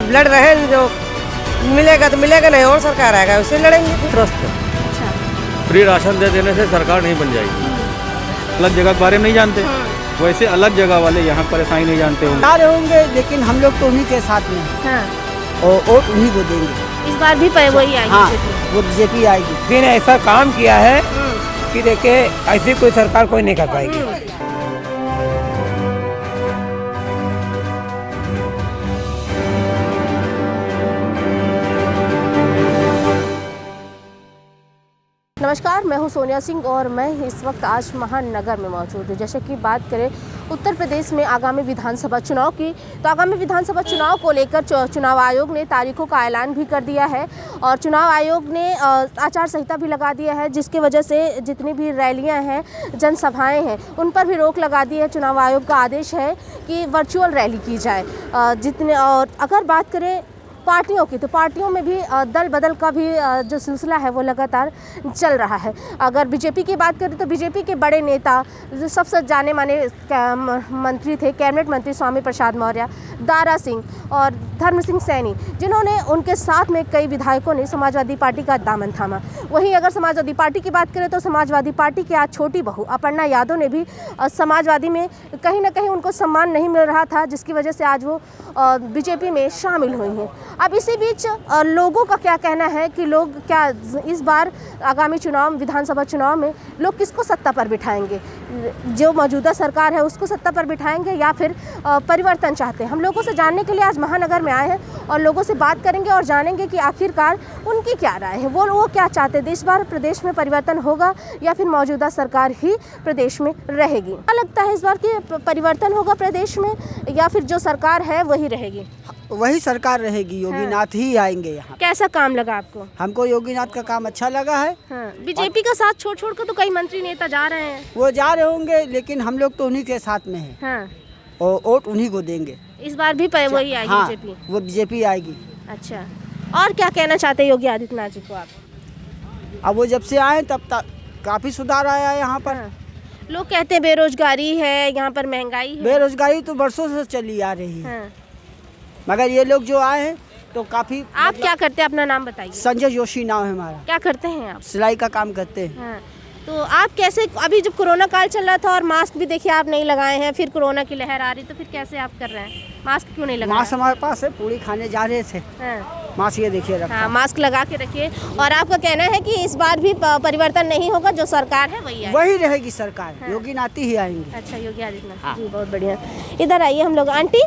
अब लड़ रहे हैं, जो मिलेगा तो मिलेगा, नहीं और सरकार आएगा उससे लड़ेंगे। त्रस्त अच्छा। फ्री राशन दे देने से सरकार नहीं बन जाएगी। अलग जगह के बारे में नहीं जानते, वैसे अलग जगह वाले यहाँ परेशानी नहीं जानते होंगे। आ रहे होंगे, लेकिन हम लोग तो उन्हीं के साथ में हैं हाँ। और वोट उन्हीं को देंगे। इस बार भी वही आएगी हाँ, बीजेपी। वो बीजेपी आएगी। दिन ऐसा काम किया है कि देखिए ऐसी कोई सरकार कोई नहीं कर पाएगी। नमस्कार, मैं हूं सोनिया सिंह और मैं इस वक्त आज महानगर में मौजूद हूं। जैसे कि बात करें उत्तर प्रदेश में आगामी विधानसभा चुनाव की, तो आगामी विधानसभा चुनाव को लेकर चुनाव आयोग ने तारीखों का ऐलान भी कर दिया है और चुनाव आयोग ने आचार संहिता भी लगा दिया है, जिसकी वजह से जितनी भी रैलियां हैं, जनसभाएं हैं, उन पर भी रोक लगा दी है। चुनाव आयोग का आदेश है कि वर्चुअल रैली की जाए। और अगर बात करें पार्टियों की, तो पार्टियों में भी दल बदल का भी जो सिलसिला है वो लगातार चल रहा है। अगर बीजेपी की बात करें तो बीजेपी के बड़े नेता, जो सबसे जाने माने मंत्री थे, कैबिनेट मंत्री स्वामी प्रसाद मौर्य, दारा सिंह और धर्म सिंह सैनी, जिन्होंने उनके साथ में कई विधायकों ने समाजवादी पार्टी का दामन थामा। वहीं अगर समाजवादी पार्टी की बात करें तो समाजवादी पार्टी की आज छोटी बहू अपर्णा यादव ने भी समाजवादी में कहीं ना कहीं उनको सम्मान नहीं मिल रहा था, जिसकी वजह से आज वो बीजेपी में शामिल हुई हैं। अब इसी बीच लोगों का क्या कहना है कि लोग क्या इस बार आगामी चुनाव, विधानसभा चुनाव में लोग किसको सत्ता पर बिठाएंगे? जो मौजूदा सरकार है उसको सत्ता पर बिठाएंगे या फिर परिवर्तन चाहते हैं? हम लोगों से जानने के लिए आज महानगर में आए हैं और लोगों से बात करेंगे और जानेंगे कि आखिरकार उनकी क्या राय है, वो क्या चाहते हैं। इस बार प्रदेश में परिवर्तन होगा या फिर मौजूदा सरकार ही प्रदेश में रहेगी? क्या लगता है इस बार कि परिवर्तन होगा प्रदेश में या फिर जो सरकार है वही रहेगी? वही सरकार रहेगी, योगीनाथ ही आएंगे यहाँ। कैसा काम लगा आपको? हमको योगीनाथ का काम अच्छा लगा है। हाँ। बीजेपी का साथ छोड़ छोड़ कर तो कई मंत्री नेता जा रहे हैं। वो जा रहे होंगे, लेकिन हम लोग तो उन्हीं के साथ में हैं हाँ। और वोट उन्हीं को देंगे। इस बार भी वही आएगी हाँ, बीजेपी? वो बीजेपी आएगी। अच्छा, और क्या कहना चाहते हैं योगी आदित्यनाथ जी को आप? अब वो जब से आए तब तक काफी सुधार आया है यहाँ पर। हाँ। लोग कहते हैं बेरोजगारी है, यहाँ पर महंगाई है। बेरोजगारी तो बरसों से चली आ रही है। हाँ। मगर ये लोग जो आए हैं तो काफी। आप क्या करते हैं, अपना नाम बताइए। संजय जोशी नाम है हमारा। क्या करते हैं आप? सिलाई का काम करते हैं। हाँ। तो आप कैसे, अभी जब कोरोना काल चल रहा था और मास्क भी देखिए आप नहीं लगाए हैं, फिर कोरोना की लहर आ रही, तो फिर कैसे आप कर रहे हैं? मास्क क्यों नहीं लगाए? मास्क हमारे पास है, पूरी खाने जा रहे थे। हाँ। मास्क ये देखिए रखा। हाँ, मास्क लगा के रखिए। और आपका कहना है कि इस बार भी परिवर्तन नहीं होगा, जो सरकार है वही आएगी? वही रहेगी सरकार। हाँ। योगीनाथ ही आएंगे। अच्छा, योगी आदित्यनाथ। हाँ। जी, बहुत बढ़िया। इधर आइए हम लोग। आंटी,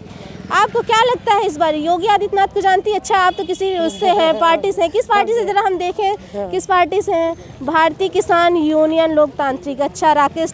आपको क्या लगता है इस बार? योगी आदित्यनाथ को जानती है? अच्छा, आप तो किसी उससे हैं, पार्टी से? किस पार्टी से, जरा हम देखें किस पार्टी से हैं? भारतीय किसान यूनियन लोकतांत्रिक। अच्छा, राकेश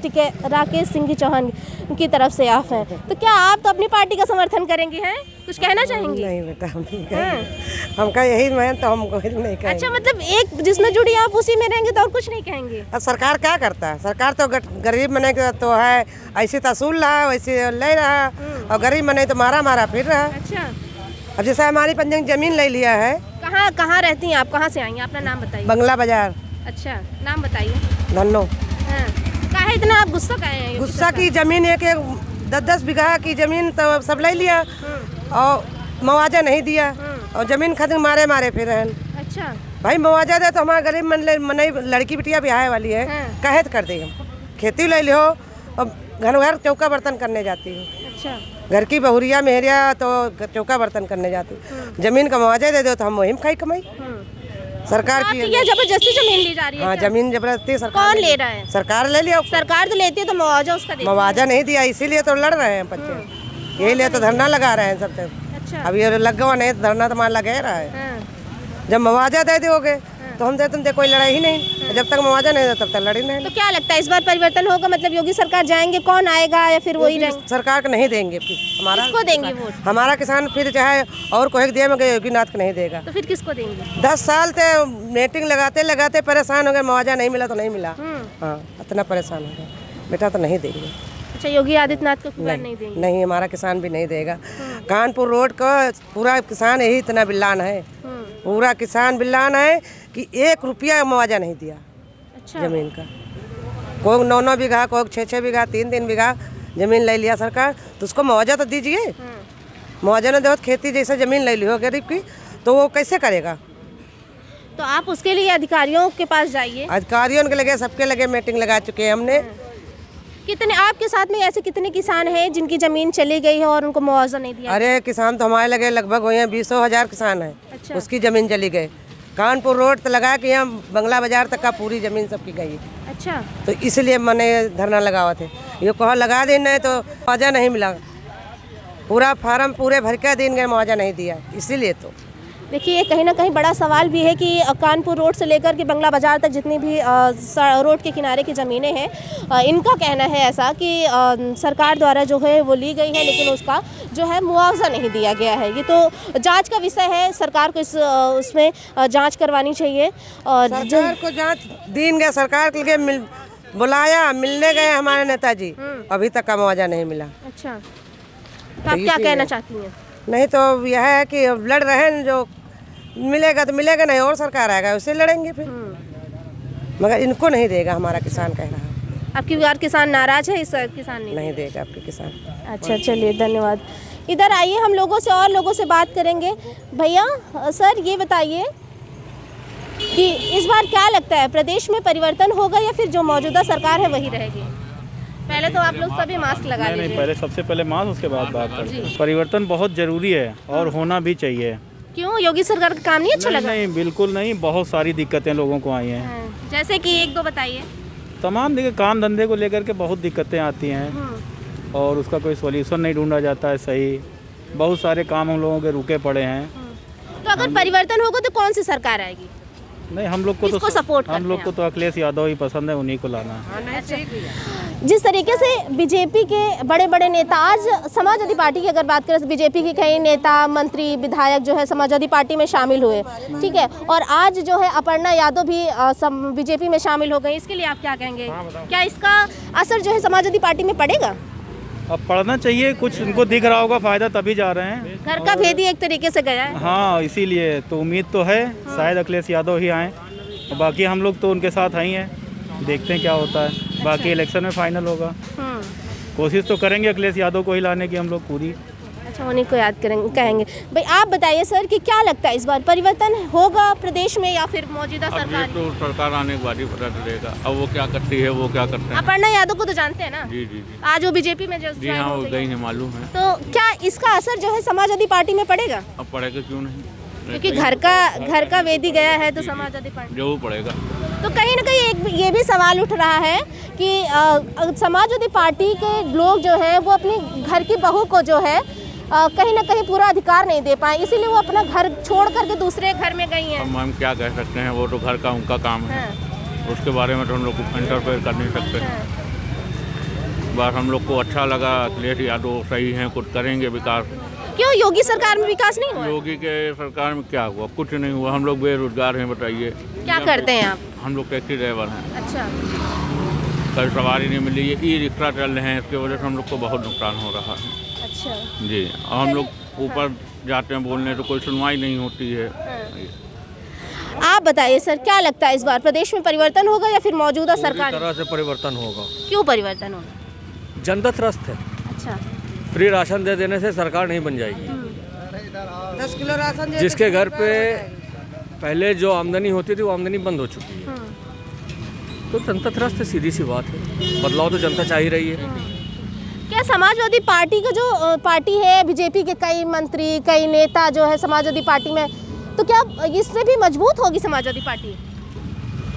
सिंह चौहान की तरफ से आप हैं, तो क्या आप तो अपनी पार्टी का समर्थन करेंगे? हैं, कुछ कहना चाहेंगे? नहीं बेटा, हम नहीं हाँ। कहेंगे। हमका यही मैं तो हम नहीं कहेंगे। अच्छा, मतलब एक जिसमें जुड़ी आप उसी में रहेंगे तो और कुछ नहीं कहेंगे? अब सरकार क्या करता है? सरकार तो गरीब मने तो है, ऐसे तो असूल रहा, वैसे ले रहा, और गरीब मने तो मारा फिर रहा। अच्छा। अब जैसे हमारी पंजंग जमीन ले लिया है। कहाँ रहती हैं आप? कहाँ से आई हैं? अपना नाम बताइए। बंगला बाजार। अच्छा, नाम बताइए। धन्नो। हाँ। काहे इतना आप गुस्सा काहे हैं? गुस्सा की जमीन एक 10-10 बीघा की जमीन तो सब ले लिया और मुआवजा नहीं दिया और जमीन खातिर मारे फिर रहन। अच्छा। भाई मुआवजा दे तो हमारा गरीब मन लड़की बिटिया ब्याह वाली है। हाँ। कहे तो कर दे, हम खेती ले लियो और घर चौका बर्तन करने जाती हूँ। अच्छा। घर की बहुरिया मेहरिया तो चौका बर्तन करने जाती हूँ। जमीन का मुआवजा दे दो तो हम वही में खाई कमाई। सरकार की ये जबरदस्ती जमीन ली जा रही है? हाँ, क्या? जमीन जबरदस्ती सरकार कौन ले रहा है? सरकार ले लिया। सरकार तो लेती है तो मुआवजा उसका देती है। मुआवजा नहीं दिया, इसीलिए तो लड़ रहे हैं बच्चे। यही लिए तो धरना लगा रहे हैं सबसे। अच्छा। अब ये लगा नहीं तो धरना तो मान लगे रहा है। हाँ। जब मुआवजा दे दोगे तो हमसे तुमसे कोई लड़ाई ही नहीं। जब तक मुआवजा नहीं दे तब तक लड़ी नहीं। तो क्या लगता है इस बार परिवर्तन होगा? मतलब योगी सरकार जाएंगे, कौन आएगा या फिर वही रहेंगे? सरकार को नहीं देंगे फिर। किसको देंगे वोट? हमारा किसान फिर चाहे और कोई दिया मगर योगीनाथ को नहीं देगा। तो फिर किसको देंगे? 10 साल से मीटिंग लगाते परेशान हो गए, मुआवजा नहीं मिला तो नहीं मिला। हाँ, इतना परेशान हो गया बेटा, तो नहीं देंगे। अच्छा, योगी आदित्यनाथ को नहीं देंगे? नहीं, हमारा किसान भी नहीं देगा। कानपुर रोड का पूरा किसान यही इतना बिल्लान है, पूरा किसान बिल्लान है कि 1 रुपया मुआवजा नहीं दिया। अच्छा। जमीन का कोई 9-9 बीघा, कोई 6-6 बीघा, 3-3 बीघा जमीन ले लिया सरकार, तो उसको मुआवजा तो दीजिए। मुआवजा न दो तो खेती जैसा ज़मीन ले ली हो गरीब की, तो वो कैसे करेगा? तो आप उसके लिए अधिकारियों के पास जाइए। अधिकारियों के लगे, सबके लगे मीटिंग लगा चुके हैं हमने। कितने आपके साथ में ऐसे कितने किसान हैं जिनकी ज़मीन चली गई है और उनको मुआवजा नहीं दिया? अरे किसान तो हमारे लगे लगभग हुए हैं 20,000 किसान है। अच्छा। उसकी ज़मीन चली गई। कानपुर रोड तो लगा के यहाँ बंगला बाजार तक का पूरी ज़मीन सबकी गई। अच्छा। तो इसलिए मैंने धरना लगावा थे। ये कहा लगा देना तो मुआवजा नहीं मिला। पूरा फार्म पूरे भर के दिन गए, मुआवजा नहीं दिया। इसीलिए तो देखिए कहीं ना कहीं बड़ा सवाल भी है कि कानपुर रोड से लेकर के बंगला बाजार तक जितनी भी रोड के किनारे की ज़मीनें हैं, इनका कहना है ऐसा कि सरकार द्वारा जो है वो ली गई है, लेकिन उसका जो है मुआवजा नहीं दिया गया है। ये तो जांच का विषय है, सरकार को उसमें जांच करवानी चाहिए। और सरकार को जांच दिन गया, सरकार के लिए बुलाया, मिलने गए हमारे नेताजी, अभी तक का मुआवजा नहीं मिला। अच्छा, तो आप क्या कहना चाहती हैं? नहीं तो यह है कि लड़ रहे हैं, जो मिलेगा तो मिलेगा, नहीं और सरकार आएगा उससे लड़ेंगे फिर। मगर इनको नहीं देगा, हमारा किसान कह रहा है। आपकी बार किसान नाराज है, इस किसान नहीं देगा आपके किसान। अच्छा चलिए धन्यवाद। इधर आइए, हम लोगों से और लोगों से बात करेंगे। भैया सर ये बताइए कि इस बार क्या लगता है, प्रदेश में परिवर्तन होगा या फिर जो मौजूदा सरकार है वही रहेगी? पहले तो आप लोग सभी मास्क लगा लीजिए। नहीं, पहले सबसे पहले मास्क, उसके बाद बात करते हैं। परिवर्तन बहुत जरूरी है और होना भी चाहिए। क्यों, योगी सरकार का काम नहीं अच्छा लगा? नहीं, बिल्कुल नहीं। बहुत सारी दिक्कतें लोगों को आई हैं। जैसे कि एक दो बताइए। तमाम देखिए, काम धंधे को लेकर के बहुत दिक्कतें आती हैं और उसका कोई सॉल्यूशन नहीं ढूंढा जाता है सही। बहुत सारे काम हम लोगों के रुके पड़े हैं। तो अगर परिवर्तन होगा तो कौन सी सरकार आएगी? नहीं, हम लोग को किसको सपोर्ट करते हैं? हम लोग को तो अखिलेश यादव ही पसंद है, उन्हीं को लाना है। जिस तरीके से बीजेपी के बड़े बड़े नेता, आज समाजवादी पार्टी की अगर बात करें तो बीजेपी के कई नेता, मंत्री, विधायक जो है समाजवादी पार्टी में शामिल हुए, ठीक है, और आज जो है अपर्णा यादव भी बीजेपी में शामिल हो गई। इसके लिए आप क्या कहेंगे? क्या इसका असर जो है समाजवादी पार्टी में पड़ेगा? अब पढ़ना चाहिए, कुछ उनको दिख रहा होगा फायदा, तभी जा रहे हैं। घर का भेदी एक तरीके से गया है। हाँ, इसीलिए तो उम्मीद तो है शायद अखिलेश यादव ही आए। बाकी हम लोग तो उनके साथ ही हैं, देखते हैं क्या होता है। बाकी इलेक्शन में फाइनल होगा। कोशिश तो करेंगे अखिलेश यादव को ही लाने की हम लोग पूरी। अच्छा, उन्हीं को याद करेंगे, कहेंगे। भाई आप बताइए सर कि क्या लगता है इस बार परिवर्तन होगा प्रदेश में या फिर मौजूदा सरकार? तो सरकार आने के बाद ही पता चलेगा। अब वो क्या करती है, वो क्या करते हैं। अपर्णा यादव को तो जानते हैं ना? जी जी जी आज वो बीजेपी में जो जी हाँ, वो गई है, मालूम है। तो क्या इसका असर जो है समाजवादी पार्टी में पड़ेगा? अब पड़ेगा क्यों नहीं, क्योंकि घर का वेदी गया है तो समाजवादी पार्टी जरूर पड़ेगा। तो कहीं ना कहीं एक ये भी सवाल उठ रहा है कि समाजवादी पार्टी के लोग जो हैं वो अपनी घर की बहू को जो है कहीं ना कहीं पूरा अधिकार नहीं दे पाए, इसीलिए वो अपना घर छोड़ करके दूसरे घर में गई हैं। अब हम क्या कह सकते हैं, वो तो घर का उनका काम है। उसके बारे में तो हम लोग इंटरफेयर कर नहीं सकते। बस हम लोग को अच्छा लगा, अखिलेश यादव सही हैं, कुछ करेंगे विकास। क्यों, योगी सरकार में विकास नहीं हुआ? योगी के सरकार में क्या हुआ? कुछ नहीं हुआ। हम लोग बेरोजगार हैं, बताइए क्या करते हैं आप? हम लोग टैक्सी ड्राइवर हैं। अच्छा, कभी सवारी नहीं मिली, ये ई रिक्शा चल रहे हैं, इसकी वजह से हम लोग को बहुत नुकसान हो रहा है। अच्छा जी, और हम लोग ऊपर जाते हैं बोलने तो कोई सुनवाई नहीं होती है। आप बताइए सर, क्या लगता है इस बार प्रदेश में परिवर्तन होगा या फिर मौजूदा सरकार? तरह से परिवर्तन होगा। क्यों परिवर्तन होगा? जनता त्रस्त है। अच्छा, फ्री राशन दे देने से सरकार नहीं बन जाएगी। 10 किलो राशन दे जिसके घर पे पहले जो आमदनी होती थी वो आमदनी बंद हो चुकी है, तो जनता त्रस्त है, सीधी सी बात है। बदलाव तो जनता चाह ही रही है। क्या समाजवादी पार्टी का जो पार्टी है, बीजेपी के कई मंत्री, कई नेता जो है समाजवादी पार्टी में, तो क्या इससे भी मजबूत होगी समाजवादी पार्टी?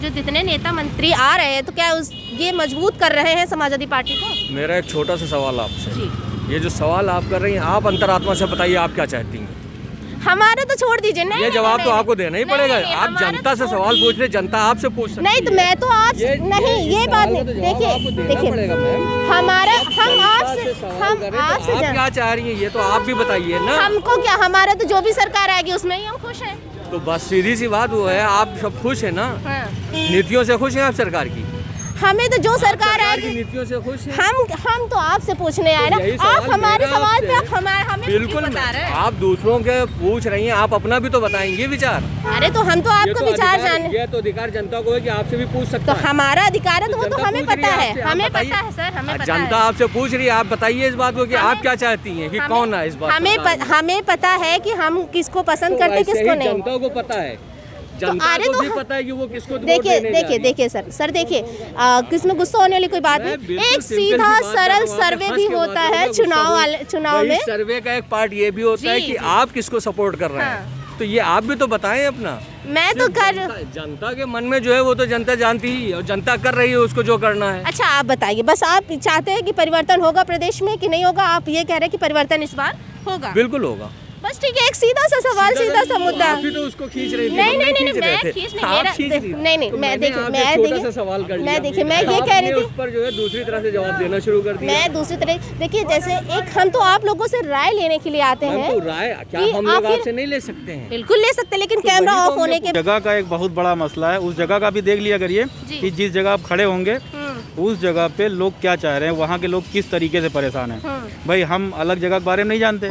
जो जितने नेता मंत्री आ रहे हैं तो क्या ये मजबूत कर रहे हैं समाजवादी पार्टी को? मेरा एक छोटा सा सवाल आपसे, जी। ये जो सवाल आप कर रही हैं, आप अंतरात्मा से बताइए आप क्या चाहती हैं? हमारा तो छोड़ दीजिए। नहीं, ये जवाब तो आपको देना ही पड़ेगा। नहीं, आप हमारा जनता से तो सवाल पूछ रहे, जनता आपसे पूछ सकती नहीं, तो मैं तो आप नहीं, ये बात नहीं। देखिए हमारा हम आपसे आप क्या चाह रही हैं ये तो आप भी बताइए ना। हमको क्या, हमारा तो जो भी सरकार आएगी उसमें ही हम खुश हैं। तो बस सीधी सी बात वो है, आप सब खुश है ना? नीतियों से खुश हैं आप सरकार की? हमें तो जो सरकार की आएगी, नीतियों से खुश हैं? हम तो आपसे पूछने आए ना, यही आप सवाल हमारे मेरा सवाल पे आपसे आप हमें बिल्कुल बता रहे हैं। आप दूसरों के पूछ रही हैं, आप अपना भी तो बताएंगे विचार। अरे तो हम तो आपका विचार जाने, ये तो अधिकार जनता को है कि आपसे भी पूछ तो सकता है। हमारा अधिकार है, तो वो तो जनता हमें पूछ रही पता है, आपसे, आप हमें बताइए। पता है सर, हमें पता जनता है। आपसे पूछ रही है, आप बताइए इस बात को कि आप क्या चाहती हैं, कि कौन है इस बात हमें पता है कि हम किसको पसंद करते हैं, किसको नहीं। जनता को पता है, जनता अरे को तो भी पता है कि वो किसको वोट देखिए देने जा रही है। देखिए सर देखिए, किसमें गुस्सा होने वाली कोई बात मैं नहीं। बिल्कुल एक सिंपल सीधा सी बात सरल कर रहा हूँ, सर्वे आपने भी हंस के होता बात है करो, चुनाव वही में। सर्वे का एक पार्ट ये भी होता है जी, कि जी। आप किसको सपोर्ट कर रहे हैं, तो ये आप भी तो बताएं अपना। मैं तो कर जनता के मन में जो है वो तो जनता जानती ही है, और जनता कर रही है उसको जो करना है। अच्छा आप बताइए, बस आप चाहते हैं कि परिवर्तन होगा प्रदेश में कि नहीं होगा? आप ये कह रहे हैं कि परिवर्तन इस बार होगा? बिल्कुल होगा। बस ठीक है, एक सीधा सा सवाल, सीधा सा मुद्दा। आप भी तो उसको खींच रही थी, नहीं हम नहीं नहीं खींच रहे मैं थे। खींच नहीं, आप मेरा खींच रही थी। नहीं नहीं तो मैं मैंने देखिए आपसे छोटा सा सवाल कर लिया। मैं देखिए मैं ये कह आपने रही उस थी, पर जो है दूसरी तरह से जवाब देना शुरू कर दिया। मैं दूसरी तरह देखिए, जैसे एक हम तो आप लोगों से राय लेने के लिए आते हैं। तो राय क्या कि हम लोग आखिर- आपसे नहीं ले सकते हैं? बिल्कुल ले सकते, लेकिन कैमरा वही तो ऑफ होने के जगह का एक बहुत बड़ा मसला है, उस जगह का भी देख लिया करिए कि जिस जगह आप खड़े होंगे उस जगह पे लोग क्या चाह रहे हैं, वहाँ के लोग किस तरीके से परेशान हैं। भाई हम अलग जगह के बारे में नहीं जानते,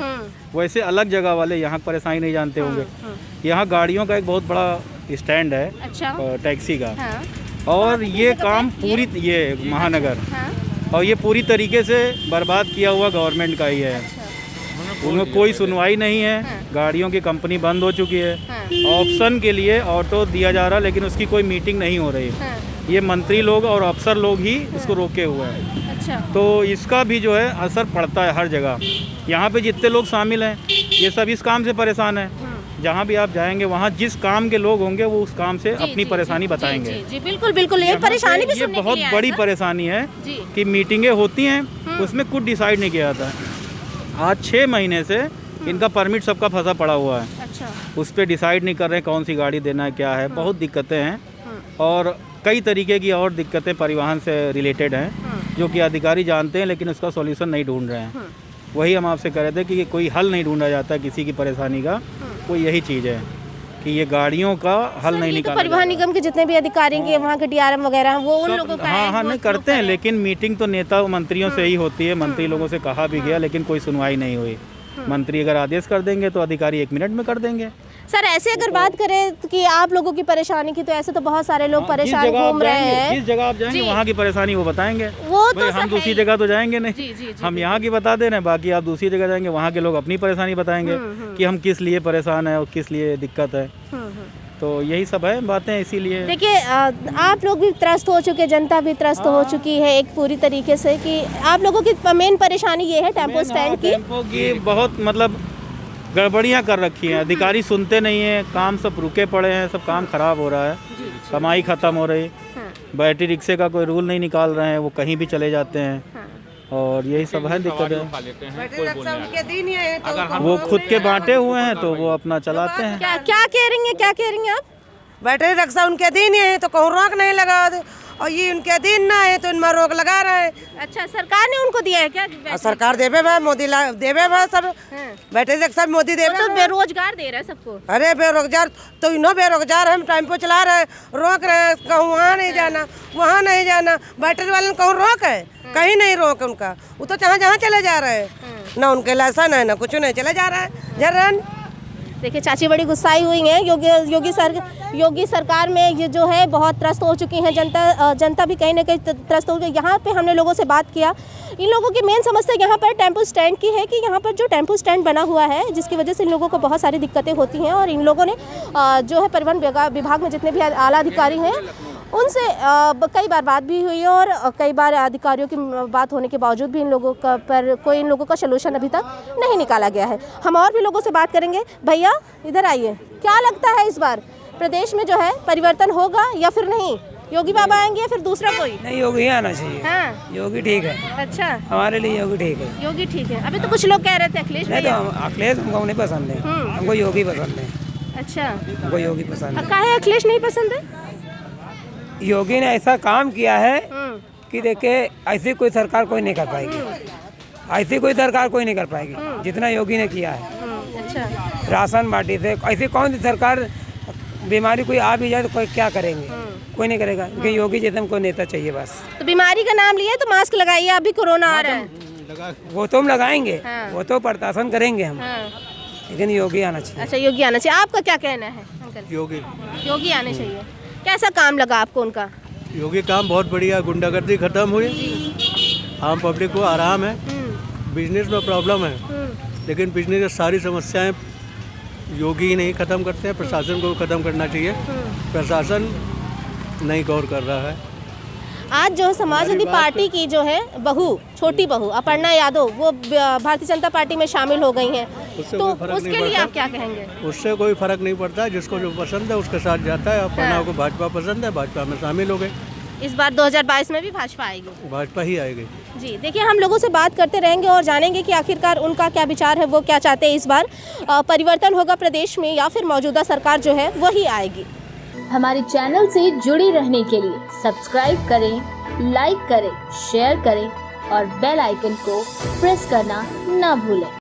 वैसे अलग जगह वाले यहाँ परेशानी नहीं जानते होंगे। यहाँ गाड़ियों का एक बहुत बड़ा स्टैंड है, अच्छा टैक्सी का, हाँ, और ये काम पूरी ये महानगर, हाँ, और ये पूरी तरीके से बर्बाद किया हुआ गवर्नमेंट का ही है। उनमें कोई सुनवाई नहीं है, गाड़ियों की कंपनी बंद हो चुकी है, ऑप्शन के लिए ऑटो दिया जा रहा लेकिन उसकी कोई मीटिंग नहीं हो रही। ये मंत्री लोग और अफसर लोग ही इसको रोके हुए हैं। अच्छा तो इसका भी जो है असर पड़ता है हर जगह। यहाँ पे जितने लोग शामिल हैं ये सब इस काम से परेशान हैं। जहाँ भी आप जाएंगे वहाँ जिस काम के लोग होंगे वो उस काम से अपनी परेशानी बताएंगे। जी बिल्कुल बिल्कुल, ये परेशानी भी ये सुनने के बहुत लिए आए बड़ी सर। परेशानी है जी। कि मीटिंगें होती हैं उसमें कुछ डिसाइड नहीं किया जाता। आज 6 महीने से इनका परमिट सबका फंसा पड़ा हुआ है, अच्छा उस पर डिसाइड नहीं कर रहे हैं कौन सी गाड़ी देना है, क्या है। बहुत दिक्कतें हैं और कई तरीके की और दिक्कतें परिवहन से रिलेटेड हैं जो कि अधिकारी जानते हैं लेकिन उसका सॉल्यूशन नहीं ढूंढ रहे हैं। वही हम आपसे कह रहे थे कि कोई हल नहीं ढूंढा जाता किसी की परेशानी का, कोई यही चीज़ है कि ये गाड़ियों का हल नहीं तो निकाला परिवहन निगम के जितने भी अधिकारी हैं, वहाँ के DRM वगैरह हैं, वो उन लोगों का है, हाँ वो नहीं करते हैं, लेकिन मीटिंग तो नेता मंत्रियों से ही होती है। मंत्री लोगों से कहा भी गया लेकिन कोई सुनवाई नहीं हुई। मंत्री अगर आदेश कर देंगे तो अधिकारी 1 मिनट में कर देंगे। सर ऐसे अगर बात करें कि आप लोगों की परेशानी की, तो ऐसे तो बहुत सारे लोग परेशान घूम रहे हैं। जिस जगह आप जाएंगे वहाँ की परेशानी वो बताएंगे। वो तो भाई सर हम है दूसरी ही। जगह तो जाएंगे नहीं, जी, हम यहाँ की बता दे रहे हैं, बाकी आप दूसरी जगह जाएंगे वहाँ के लोग अपनी परेशानी बताएंगे कि हम किस लिए परेशान है और किस लिए दिक्कत है। तो यही सब है बातें, इसीलिए देखिए आप लोग भी त्रस्त हो चुके, जनता भी त्रस्त हो चुकी है एक पूरी तरीके से, कि आप लोगों की मेन परेशानी ये है टेम्पो स्टैंड की। टेम्पो की बहुत मतलब गड़बड़ियाँ कर रखी हैं, अधिकारी सुनते नहीं हैं, काम सब रुके पड़े हैं, सब काम खराब हो रहा है, कमाई ख़त्म हो रही। बैटरी रिक्शे का कोई रूल नहीं निकाल रहे हैं, वो कहीं भी चले जाते हैं और यही सब है दिक्कत है। उनके दिन ही है तो वो खुद के बांटे हुए हैं तो वो अपना चलाते हैं। क्या क्या कह रही हैं, क्या कह रही हैं आप? बैटरी रिक्शा उनके दिन ही है तो कहूँ रोक नहीं लगा दे, और ये उनके दिन ना है तो इनमें रोक लगा रहे हैं। अच्छा सरकार ने उनको दिया है क्या? और सरकार देवे भाई, मोदी देवे भाई सब बैटरी रिक्शा मोदी देवे। तो बेरोजगार दे रहा है सबको। अरे बेरोजगार तो इन्हों बेरोजगार, हम टाइम पे चला रहे हैं, रोक रहे हैं, कहूँ वहाँ नहीं जाना वहाँ नहीं जाना। बैटरी वाले कहूँ रोक है, कहीं नहीं रोक उनका, वो तो जहाँ जहाँ चले जा रहे हैं, ना उनके लाइसेंस है ना कुछ नहीं, चले जा रहा है जर्रन। देखिए चाची बड़ी गुस्साई हुई हैं। योगी सरकार में ये जो है बहुत त्रस्त हो चुकी हैं जनता भी कहीं ना कहीं त्रस्त हो गई। यहाँ पे हमने लोगों से बात किया, इन लोगों की मेन समस्या यहाँ पर टेम्पो स्टैंड की है कि यहाँ पर जो टेम्पो स्टैंड बना हुआ है जिसकी वजह से इन लोगों को बहुत सारी दिक्कतें होती हैं, और इन लोगों ने जो है परिवहन विभाग में जितने भी आला अधिकारी हैं उनसे कई बार बात भी हुई, और कई बार अधिकारियों की बात होने के बावजूद भी इन लोगों का सोल्यूशन अभी तक नहीं निकाला गया है। हम और भी लोगों से बात करेंगे। भैया इधर आइए, क्या लगता है इस बार प्रदेश में जो है परिवर्तन होगा या फिर नहीं? योगी बाबा आएंगे या फिर दूसरा कोई? नहीं, योगी ही आना चाहिए। हाँ योगी ठीक है, अच्छा हमारे लिए योगी ठीक है। योगी ठीक है। अभी तो कुछ लोग कह रहे थे अखिलेश नहीं तो भैया। अखिलेश हमको नहीं पसंद है, हमको योगी पसंद है। अच्छा हमको योगी पसंद है। काहे अखिलेश नहीं पसंद है? योगी ने ऐसा काम किया है कि देखे ऐसी कोई सरकार कोई नहीं कर पाएगी, ऐसी कोई सरकार कोई नहीं कर पाएगी जितना योगी ने किया है। अच्छा राशन बांटी थे, ऐसी कौन सी सरकार बीमारी कोई आ भी जाए तो कोई क्या करेंगे, कोई नहीं करेगा। लेकिन योगी जैसे हमको नेता चाहिए बस। तो बीमारी का नाम लिया तो मास्क लगाइए, अभी कोरोना आ रहा है। वो तो हम लगाएंगे, हाँ। वो तो प्रशासन करेंगे हम, हाँ। लेकिन योगी आना चाहिए। अच्छा, योगी आना चाहिए। आपका क्या कहना है अंकल? योगी आने चाहिए। कैसा काम लगा आपको उनका? योगी काम बहुत बढ़िया, गुंडागर्दी खत्म हुई, आम पब्लिक को आराम है। बिजनेस में प्रॉब्लम है, लेकिन बिजनेस की सारी समस्याएं योगी ही नहीं खत्म करते हैं, प्रशासन को खत्म करना चाहिए। प्रशासन नहीं गौर कर रहा है। आज जो समाजवादी पार्टी की जो है बहू, छोटी बहू अपर्णा यादव, वो भारतीय जनता पार्टी में शामिल हो गई हैं, तो उसके लिए आप क्या कहेंगे? उससे कोई फर्क नहीं पड़ता, जिसको जो पसंद है उसके साथ जाता है। अपर्णा को भाजपा पसंद है, भाजपा में शामिल हो गए। इस बार 2022 में भी भाजपा आएगी? भाजपा ही आएगी जी। देखिए, हम लोगों से बात करते रहेंगे और जानेंगे कि आखिरकार उनका क्या विचार है, वो क्या चाहते हैं। इस बार परिवर्तन होगा प्रदेश में या फिर मौजूदा सरकार जो है वही आएगी? हमारे चैनल से जुड़े रहने के लिए सब्सक्राइब करें, लाइक करें, शेयर करें और बेल आइकन को प्रेस करना ना भूलें।